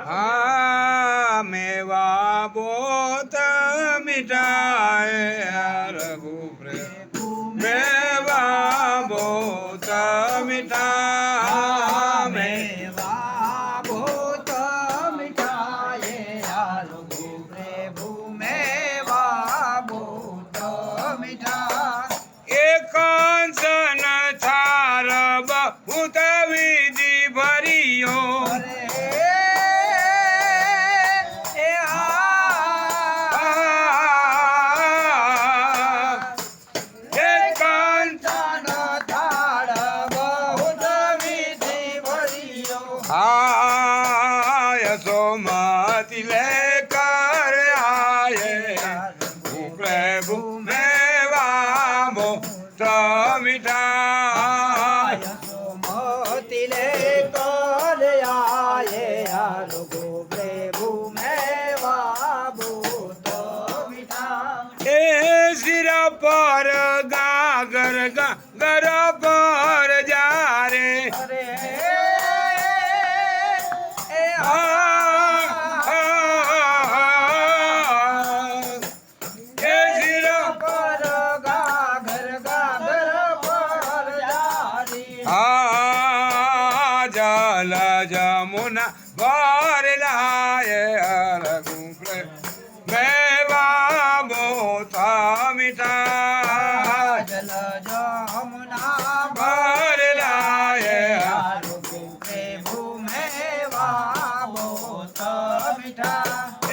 हाँ मेवा बहुत मिठाए रघु प्रभु मेवा बहुत मिठा मेवा बहुत मिठाए रघु प्रभु मेवा बहुत मिठा एक सन थार बहुत विधि भरियो सोमति लेकर आए प्रभु मेवा बहुत मिठा सोमति लेकर आए रघु प्रभु मेवा बहुत मिठा ए सिर पर गागर गागर पर जा रे जल जमुना भर लाए रघु मेवा बहुत मिठा जल जमुना भर लाए रघु प्रभु मेवा बहुत मिठा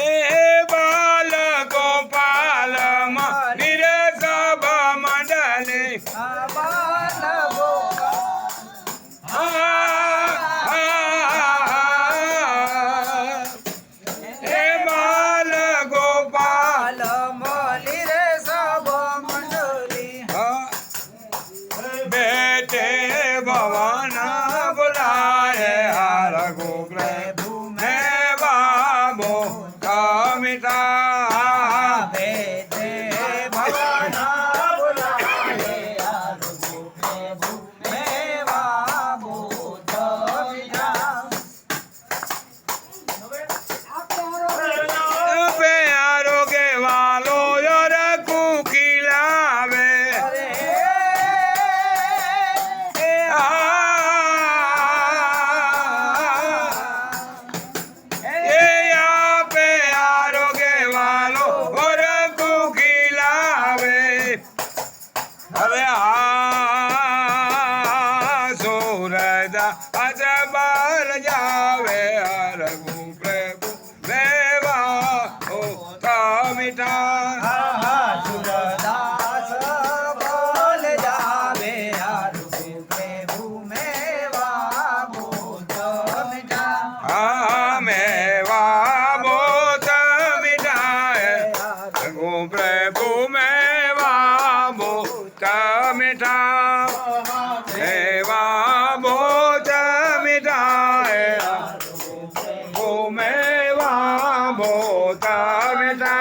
ए बाल गोपाल मंदिर सब मंडले बाल गोपाल मंदिर सब मंडली बेटे भवन बुलाए रघु प्रभु मेवा बहुत मिठा बेटे भवन बुलाए रघु प्रभु मेवा बहुत मिठा प्यारो के वालो रघु खिलावे प्यारो के वालो रघु खिलावे अरे सूरदा अजबर जावे रघु प्रभु मेवा बहुत मिठा सूरदास बोल जावे रघु प्रभु मेवा बहुत मिठा मेवा बहुत मिठा रघु प्रभु मेवा बहुत मिठा मेवा बहुत मिठा रघु मेवा बहुत मिठा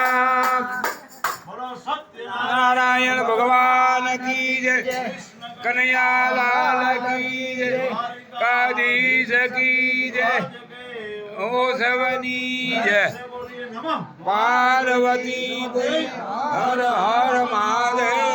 नारायण भगवान की जय कन्हैया लाल की जय कादीश की जय ओ सवनी जय पार्वती हर हर महादेव।